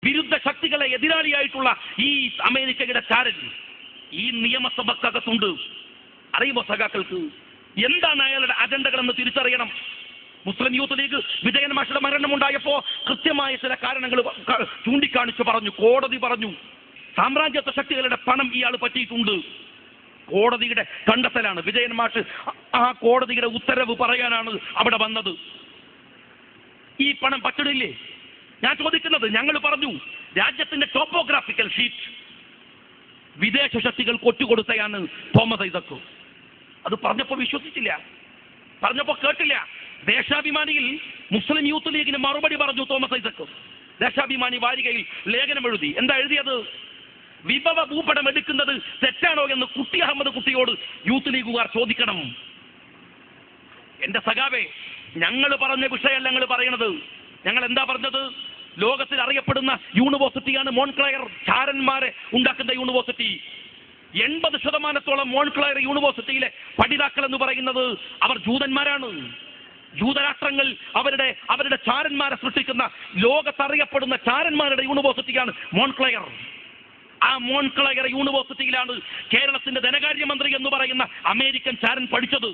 വിരുദ്ധ ശക്തികളെ എതിരാളിയായിട്ടുള്ള ഈ അമേരിക്കയുടെ ചാരൻ ഈ നിയമസഭക്കകത്തുണ്ട്. അറിയുമോ സഖാക്കൾക്ക് എന്താണ് അയാളുടെ അജണ്ടകളെന്ന് തിരിച്ചറിയണം. മുസ്ലിം യൂത്ത് ലീഗ് വിജയൻ മാഷയുടെ മരണമുണ്ടായപ്പോ കൃത്യമായ ചില കാരണങ്ങൾ ചൂണ്ടിക്കാണിച്ചു പറഞ്ഞു. കോടതി പറഞ്ഞു സാമ്രാജ്യത്വ ശക്തികളുടെ പണം ഇയാൾ പറ്റിയിട്ടുണ്ട്. കോടതിയുടെ കണ്ടെത്തലാണ്. വിജയൻ മാഷ് ആ കോടതിയുടെ ഉത്തരവ് പറയാനാണ് അവിടെ വന്നത്. ഈ പണം പറ്റിടില്ലേ? ഞാൻ ചോദിക്കുന്നത്, ഞങ്ങൾ പറഞ്ഞു രാജ്യത്തിന്റെ ടോപ്പോഗ്രാഫിക്കൽ ഷീറ്റ് വിദേശ ശക്തികൾ കൊറ്റുകൊടുത്തയാണ് തോമസ് ഐസക്. അത് പറഞ്ഞപ്പോൾ വിശ്വസിച്ചില്ല, പറഞ്ഞപ്പോൾ കേട്ടില്ല. ദേശാഭിമാനിയിൽ മുസ്ലിം യൂത്ത് ലീഗിന് മറുപടി പറഞ്ഞു തോമസ് ഐസക്. ദേശാഭിമാനി വാരികയിൽ ലേഖനം എഴുതി. എന്താ എഴുതിയത്? വിഭവ ഭൂപടം എടുക്കുന്നത് തെറ്റാണോ എന്ന് കുട്ടി അഹമ്മദ് കുട്ടിയോട് യൂത്ത് ലീഗുകാർ ചോദിക്കണം. എന്റെ സഖാവേ, ഞങ്ങൾ പറഞ്ഞ വിഷയമല്ല ഞങ്ങൾ പറയണത്. ഞങ്ങൾ എന്താ പറഞ്ഞത്? ലോകത്തിൽ അറിയപ്പെടുന്ന യൂണിവേഴ്സിറ്റിയാണ് മോൺക്ലെയർ, ചാരന്മാരെ ഉണ്ടാക്കുന്ന യൂണിവേഴ്സിറ്റി. 80% മോൺക്ലെയർ യൂണിവേഴ്സിറ്റിയിലെ പഠിതാക്കൾ എന്ന് പറയുന്നത് അവർ ജൂതന്മാരാണ്. ജൂതരാഷ്ട്രങ്ങൾ അവരുടെ ചാരന്മാരെ സൃഷ്ടിക്കുന്ന ലോകത്തറിയപ്പെടുന്ന ചാരന്മാരുടെ യൂണിവേഴ്സിറ്റിയാണ് മോൺക്ലെയർ. ആ മോൺക്ലെയർ യൂണിവേഴ്സിറ്റിയിലാണ് കേരളത്തിന്റെ ധനകാര്യമന്ത്രി എന്ന് പറയുന്ന അമേരിക്കൻ ചാരൻ പഠിച്ചത്.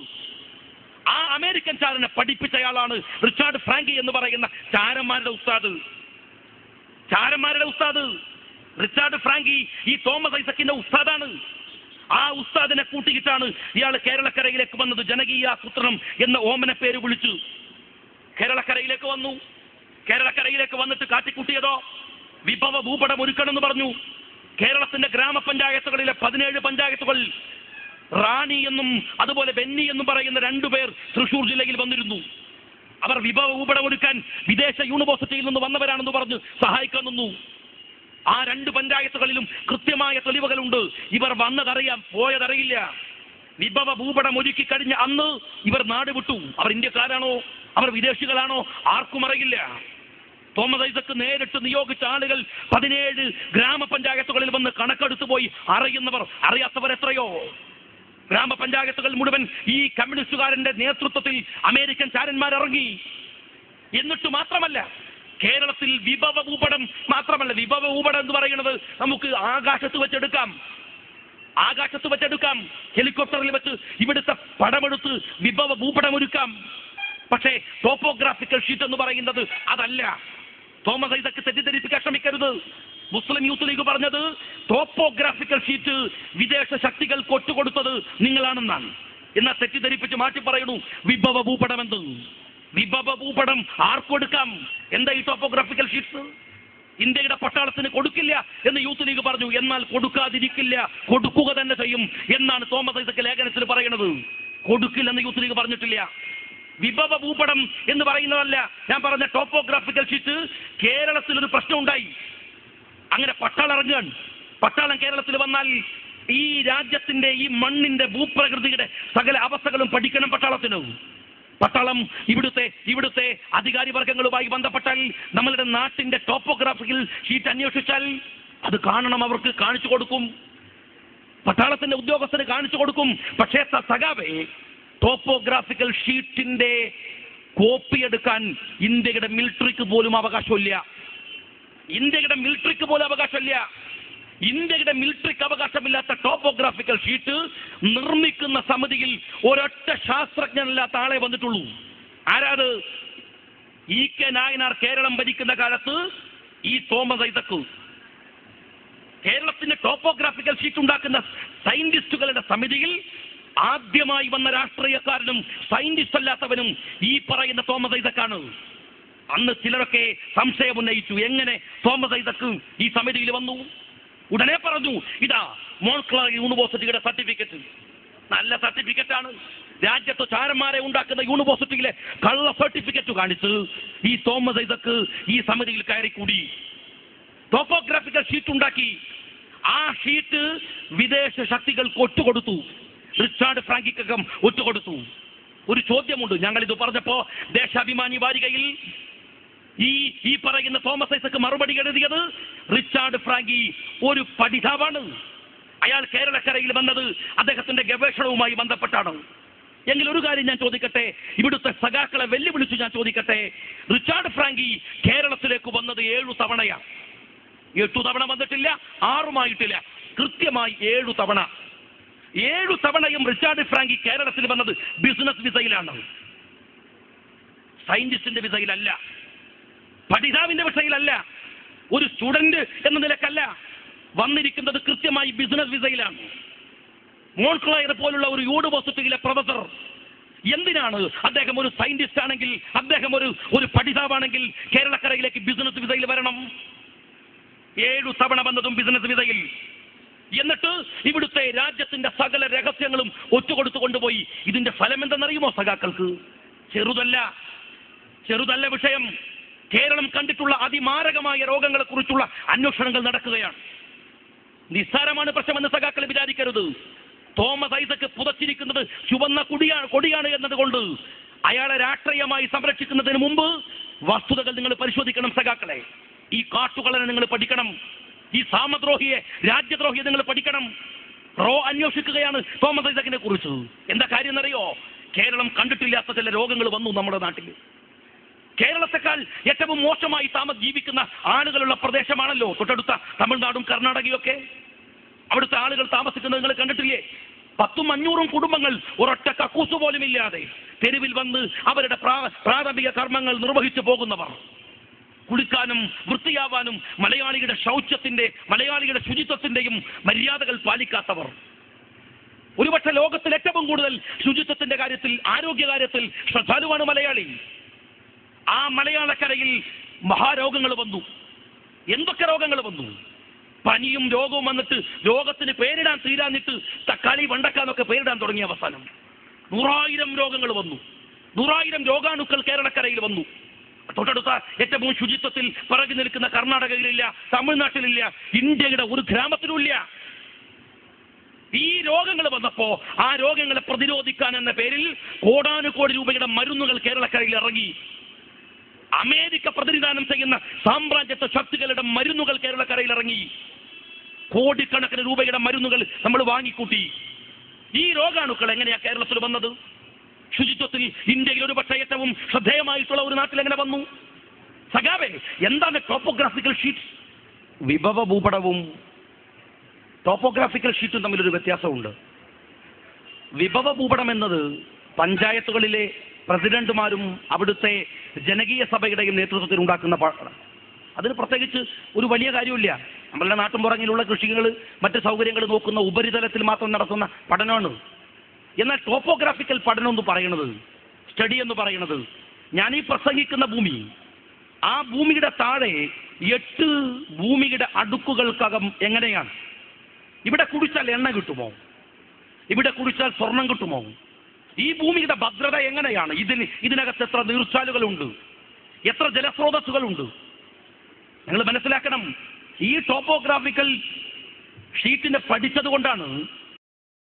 ആ അമേരിക്കൻ ചാരനെ പഠിപ്പിച്ചയാളാണ് റിച്ചാർഡ് ഫ്രാങ്കി എന്ന് പറയുന്ന ചാരന്മാരുടെ ഉസ്താദ്. റിച്ചാർഡ് ഫ്രാങ്കി ഈ തോമസ് ഐസക്കിന്റെ ഉസ്താദാണ്. ആ ഉസ്താദിനെ കൂട്ടിയിട്ടാണ് ഇയാൾ കേരളക്കരയിലേക്ക് വന്നത്. ജനകീയാസൂത്രണം എന്ന ഓമന പേര് വിളിച്ചു കേരളക്കരയിലേക്ക് വന്നു. കേരളക്കരയിലേക്ക് വന്നിട്ട് കാട്ടിക്കൂട്ടിയതോ വിഭവ ഭൂപടം ഒരുക്കണമെന്ന് പറഞ്ഞു. കേരളത്തിന്റെ ഗ്രാമപഞ്ചായത്തുകളിലെ 17 പഞ്ചായത്തുകൾ റാണി എന്നും അതുപോലെ ബെന്നി എന്നും പറയുന്ന 2 പേർ തൃശൂർ ജില്ലയിൽ വന്നിരുന്നു. അവർ വിഭവ ഭൂപടം ഒരുക്കാൻ വിദേശ യൂണിവേഴ്സിറ്റിയിൽ നിന്ന് വന്നവരാണെന്ന് പറഞ്ഞ് സഹായിക്കാൻ നിന്നു. ആ 2 പഞ്ചായത്തുകളിലും കൃത്യമായ തെളിവുകളുണ്ട്. ഇവർ വന്നതറിയാം, പോയതറിയില്ല. വിഭവ ഭൂപടം ഒരുക്കി കഴിഞ്ഞ അന്ന് ഇവർ നാട് വിട്ടു. അവർ ഇന്ത്യക്കാരാണോ അവർ വിദേശികളാണോ ആർക്കും അറിയില്ല. തോമസ് ഐസക് നേരിട്ട് നിയോഗിച്ച ആളുകൾ 17 ഗ്രാമപഞ്ചായത്തുകളിൽ വന്ന് കണക്കെടുത്തു പോയി. അറിയുന്നവർ അറിയാത്തവർ എത്രയോ. ഗ്രാമപഞ്ചായത്തുകൾ മുഴുവൻ ഈ കമ്മ്യൂണിസ്റ്റുകാരന്റെ നേതൃത്വത്തിൽ അമേരിക്കൻ ചാരന്മാരിറങ്ങി. എന്നിട്ട് മാത്രമല്ല, കേരളത്തിൽ വിഭവ ഭൂപടം മാത്രമല്ല, വിഭവ ഭൂപടം എന്ന് പറയുന്നത് നമുക്ക് ആകാശത്ത് വെച്ചെടുക്കാം, ഹെലികോപ്റ്ററിൽ വെച്ച് ഇവിടുത്തെ പടമെടുത്ത് വിഭവ ഭൂപടം ഒരുക്കാം. പക്ഷേ ടോപ്പോഗ്രാഫിക്കൽ ഷീറ്റ് എന്ന് പറയുന്നത് അതല്ല. തോമസ് ഐസക് തെറ്റിദ്ധരിപ്പിക്കാൻ ശ്രമിക്കരുത്. മുസ്ലിം യൂത്ത് ലീഗ് പറഞ്ഞത് ടോപ്പോഗ്രാഫിക്കൽ ഷീറ്റ് വിദേശ ശക്തികൾ കൊട്ടുകൊടുത്തത് നിങ്ങളാണെന്നാണ്. എന്നാൽ തെറ്റിദ്ധരിപ്പിച്ച് മാറ്റി പറയുന്നു വിഭവ ഭൂപടം എന്ത്. വിഭവ ഭൂപടം ആർക്കൊടുക്കാം? എന്താ ഈ ടോപ്പോഗ്രാഫിക്കൽ ഷീറ്റ്? ഇന്ത്യയുടെ പട്ടാളത്തിന് കൊടുക്കില്ല എന്ന് യൂത്ത് ലീഗ് പറഞ്ഞു. എന്നാൽ കൊടുക്കാതിരിക്കില്ല, കൊടുക്കുക തന്നെ ചെയ്യും എന്നാണ് തോമസ് ഐസക് ലേഖനത്തിൽ പറയുന്നത്. കൊടുക്കില്ലെന്ന് യൂത്ത് ലീഗ് പറഞ്ഞിട്ടില്ല. വിഭവ ഭൂപടം എന്ന് പറയുന്നതല്ല ഞാൻ പറഞ്ഞ ടോപ്പോഗ്രാഫിക്കൽ ഷീറ്റ്. കേരളത്തിൽ ഒരു പ്രശ്നം ഉണ്ടായി. അങ്ങനെ പട്ടാളം ഇറങ്ങുകയാണ്. പട്ടാളം കേരളത്തിൽ വന്നാൽ ഈ രാജ്യത്തിന്റെ ഈ മണ്ണിന്റെ ഭൂപ്രകൃതിയുടെ സകല അവസ്ഥകളും പഠിക്കണം പട്ടാളത്തിന്. പട്ടാളം ഇവിടുത്തെ അധികാരി വർഗങ്ങളുമായി ബന്ധപ്പെട്ടാൽ നമ്മളുടെ നാട്ടിന്റെ ടോപ്പോഗ്രാഫിക്കൽ ഷീറ്റ് അന്വേഷിച്ചാൽ അത് കാണണം. അവർക്ക് കാണിച്ചു കൊടുക്കും, പട്ടാളത്തിന്റെ ഉദ്യോഗസ്ഥന് കാണിച്ചു കൊടുക്കും. പക്ഷേ സഖാവേ, ടോപ്പോഗ്രാഫിക്കൽ ഷീറ്റിന്റെ കോപ്പി എടുക്കാൻ ഇന്ത്യയുടെ മിലിറ്ററിക്ക് പോലും അവകാശമില്ല. ഇന്ത്യയുടെ മിലിറ്ററിക്ക് അവകാശമില്ലാത്ത ടോപ്പോഗ്രാഫിക്കൽ ഷീറ്റ് നിർമ്മിക്കുന്ന സമിതിയിൽ ഒരൊറ്റ ശാസ്ത്രജ്ഞനല്ലാത്ത ആളെ വന്നിട്ടുള്ളൂ. ആരാത്? EK നായനാർ കേരളം ഭരിക്കുന്ന കാലത്ത് ഈ തോമസ് ഐസക് കേരളത്തിന്റെ ടോപ്പോഗ്രാഫിക്കൽ ഷീറ്റ് ഉണ്ടാക്കുന്ന സയന്റിസ്റ്റുകളുടെ സമിതിയിൽ ആദ്യമായി വന്ന രാഷ്ട്രീയക്കാരനും സയന്റിസ്റ്റ് അല്ലാത്തവനും ഈ പറയുന്ന തോമസ് ഐസക്കാണ്. അന്ന് ചിലരൊക്കെ സംശയം ഉന്നയിച്ചു, എങ്ങനെ തോമസ് ഐസക് ഈ സമിതിയിൽ വന്നു? ഉടനെ പറഞ്ഞു, ഇതാ മോൺക്ലെയർ യൂണിവേഴ്സിറ്റിയുടെ സർട്ടിഫിക്കറ്റ്. നല്ല സർട്ടിഫിക്കറ്റാണ്. രാജ്യത്ത് ചാരന്മാരെ ഉണ്ടാക്കുന്ന യൂണിവേഴ്സിറ്റിയിലെ കള്ള സർട്ടിഫിക്കറ്റ് കാണിച്ച് ഈ തോമസ് ഐസക് ഈ സമിതിയിൽ കയറിക്കൂടി. ടോപ്പോഗ്രാഫിക്കൽ ഷീറ്റ് ഉണ്ടാക്കി. ആ ഷീറ്റ് വിദേശ ശക്തികൾക്ക് ഒറ്റുകൊടുത്തു. റിച്ചാർഡ് ഫ്രാങ്കിക്കകം ഒറ്റുകൊടുത്തു. ഒരു ചോദ്യമുണ്ട്. ഞങ്ങളിത് പറഞ്ഞപ്പോ ദേശാഭിമാനി വാരികയിൽ ഈ പറയുന്ന തോമസ് ഐസക് മറുപടി എഴുതിയത് റിച്ചാർഡ് ഫ്രാങ്കി ഒരു പഠിതാവാണ്. അയാൾ കേരളക്കരയിൽ വന്നത് അദ്ദേഹത്തിന്റെ ഗവേഷണവുമായി ബന്ധപ്പെട്ടാണ്. എങ്കിൽ ഒരു കാര്യം ഞാൻ ചോദിക്കട്ടെ, ഇവിടുത്തെ സഖാക്കളെ വെല്ലുവിളിച്ചു ഞാൻ ചോദിക്കട്ടെ, റിച്ചാർഡ് ഫ്രാങ്കി കേരളത്തിലേക്ക് വന്നത് 7 തവണയാണ്. 8 തവണ വന്നിട്ടില്ല, 6 കൃത്യമായി 7 തവണ. 7 തവണയും റിച്ചാർഡ് ഫ്രാങ്കി കേരളത്തിൽ വന്നത് ബിസിനസ് വിസയിലാണ്, സയന്റിസ്റ്റിന്റെ വിസയിലല്ല, പഠിതാവിന്റെ വിസയിലല്ല, ഒരു സ്റ്റുഡന്റ് എന്ന നിലക്കല്ല. വന്നിരിക്കുന്നത് കൃത്യമായി ബിസിനസ് വിസയിലാണ്. മോൺക്ലയർ പോലുള്ള ഒരു യൂണിവേഴ്സിറ്റിയിലെ പ്രൊഫസർ. എന്തിനാണ് അദ്ദേഹം ഒരു സയന്റിസ്റ്റ് ആണെങ്കിൽ, അദ്ദേഹം ഒരു പഠിതാവാണെങ്കിൽ കേരളക്കരയിലേക്ക് ബിസിനസ് വിസയിൽ വരണം? 7 തവണ വന്നതും ബിസിനസ് വിസയിൽ. എന്നിട്ട് ഇവിടുത്തെ രാജ്യത്തിന്റെ സകല രഹസ്യങ്ങളും ഒറ്റുകൊടുത്തു കൊണ്ടുപോയി. ഇതിന്റെ ഫലം എന്തെന്നറിയുമോ സഖാക്കൾക്ക്? ചെറുതല്ല വിഷയം. കേരളം കണ്ടിട്ടുള്ള അതിമാരകമായ രോഗങ്ങളെ കുറിച്ചുള്ള അന്വേഷണങ്ങൾ നടക്കുകയാണ്. നിസ്സാരമാണ് പ്രശ്നമെന്ന് സഖാക്കൾ വിചാരിക്കരുത്. തോമസ് ഐസക് പുതച്ചിരിക്കുന്നത് ചുവന്ന കൊടിയാണ് എന്നതുകൊണ്ട് അയാളെ രാഷ്ട്രീയമായി സംരക്ഷിക്കുന്നതിന് മുമ്പ് വസ്തുതകൾ നിങ്ങൾ പരിശോധിക്കണം സഖാക്കളെ. ഈ കാട്ടുകളനെ നിങ്ങൾ പഠിക്കണം. ഈ സാമദ്രോഹിയെ, രാജ്യദ്രോഹിയെ നിങ്ങൾ പഠിക്കണം. റോ അന്വേഷിക്കുകയാണ് തോമസ് ഐസക്കിനെ കുറിച്ച്. എന്താ കാര്യം എന്നറിയോ? കേരളം കണ്ടിട്ടില്ലാത്ത ചില രോഗങ്ങൾ വന്നു നമ്മുടെ നാട്ടിൽ. കേരളത്തെക്കാൾ ഏറ്റവും മോശമായി ജീവിക്കുന്ന ആളുകളുള്ള പ്രദേശമാണല്ലോ തൊട്ടടുത്ത തമിഴ്നാടും കർണാടകയും ഒക്കെ. അവിടുത്തെ ആളുകൾ താമസിക്കുന്നത് നിങ്ങൾ കണ്ടിട്ടില്ലേ? 400 കുടുംബങ്ങൾ ഒരൊറ്റ കക്കൂസ് പോലും ഇല്ലാതെ തെരുവിൽ വന്ന് അവരുടെ പ്രാഥമിക കർമ്മങ്ങൾ നിർവഹിച്ചു പോകുന്നവർ. കുളിക്കാനും വൃത്തിയാവാനും മലയാളിയുടെ ശൗചത്തിന്റെ, മലയാളിയുടെ ശുചിത്വത്തിന്റെയും മര്യാദകൾ പാലിക്കാത്തവർ. ഒരുപക്ഷെ ലോകത്തിൽ ഏറ്റവും കൂടുതൽ ശുചിത്വത്തിന്റെ കാര്യത്തിൽ, ആരോഗ്യകാര്യത്തിൽ ശ്രദ്ധാലുവാണ് മലയാളി. ആ മലയാളക്കരയിൽ മഹാരോഗങ്ങൾ വന്നു. എന്തൊക്കെ രോഗങ്ങൾ വന്നു? പനിയും രോഗവും വന്നിട്ട് രോഗത്തിന് പേരിടാൻ തീരാന്നിട്ട് തക്കാളി വണ്ടക്കാന്നൊക്കെ പേരിടാൻ തുടങ്ങിയ അവസാനം 100,000 രോഗങ്ങൾ വന്നു. 100,000 രോഗാണുക്കൾ കേരളക്കരയിൽ വന്നു. തൊട്ടടുത്ത ഏറ്റവും ശുചിത്വത്തിൽ പിറകി നിൽക്കുന്ന കർണാടകയിലില്ല, തമിഴ്നാട്ടിലില്ല, ഇന്ത്യയുടെ ഒരു ഗ്രാമത്തിലുമില്ല. ഈ രോഗങ്ങൾ വന്നപ്പോ ആ രോഗങ്ങളെ പ്രതിരോധിക്കാൻ എന്ന പേരിൽ കോടാനുകോടി രൂപയുടെ മരുന്നുകൾ കേരളക്കരയിൽ ഇറങ്ങി. അമേരിക്ക പ്രതിനിധാനം ചെയ്യുന്ന സാമ്രാജ്യത്വ ശക്തികളുടെ മരുന്നുകൾ കേരളക്കരയിൽ ഇറങ്ങി. കോടിക്കണക്കിന് രൂപയുടെ മരുന്നുകൾ നമ്മൾ വാങ്ങിക്കൂട്ടി. ഈ രോഗാണുക്കൾ എങ്ങനെയാ കേരളത്തിൽ വന്നത്? ശുചിത്വത്തിൽ ഇന്ത്യയിൽ ഒരു പക്ഷേ ഏറ്റവും ശ്രദ്ധേയമായിട്ടുള്ള ഒരു നാട്ടിൽ എങ്ങനെ വന്നു? സഖാവേ, എന്താണ് ടോപ്പോഗ്രാഫിക്കൽ ഷീറ്റ്? വിഭവ ഭൂപടവും ടോപ്പോഗ്രാഫിക്കൽ ഷീറ്റും തമ്മിലൊരു വ്യത്യാസമുണ്ട്. വിഭവ ഭൂപടം എന്നത് പഞ്ചായത്തുകളിലെ പ്രസിഡന്റുമാരും അവിടുത്തെ ജനകീയ സഭയുടെയും നേതൃത്വത്തിൽ ഉണ്ടാക്കുന്ന അതിന് പ്രത്യേകിച്ച് ഒരു വലിയ കാര്യമില്ല. നമ്മളുടെ നാട്ടുമ്പുറങ്ങിലുള്ള കൃഷികൾ, മറ്റ് സൗകര്യങ്ങൾ നോക്കുന്ന ഉപരിതലത്തിൽ മാത്രം നടത്തുന്ന പഠനമാണ്. എന്നാൽ ടോപ്പോഗ്രാഫിക്കൽ പഠനം എന്ന് പറയുന്നത്, സ്റ്റഡി എന്ന് പറയുന്നത്, ഞാൻ ഈ പ്രസംഗിക്കുന്ന ഭൂമി, ആ ഭൂമിയുടെ താഴെ 8 ഭൂമിയുടെ അടുക്കുകൾക്കകം എങ്ങനെയാണ്? ഇവിടെ കുടിച്ചാൽ എണ്ണ കിട്ടുമോ? ഇവിടെ കുടിച്ചാൽ സ്വർണം കിട്ടുമോ? ഈ ഭൂമിയുടെ ഭദ്രത എങ്ങനെയാണ്? ഇതിനകത്ത് എത്ര നീർച്ചാലുകളുണ്ട്, എത്ര ജലസ്രോതസ്സുകളുണ്ട്? നിങ്ങൾ മനസ്സിലാക്കണം. ഈ ടോപ്പോഗ്രാഫിക്കൽ ഷീറ്റിനെ പഠിച്ചത് കൊണ്ടാണ്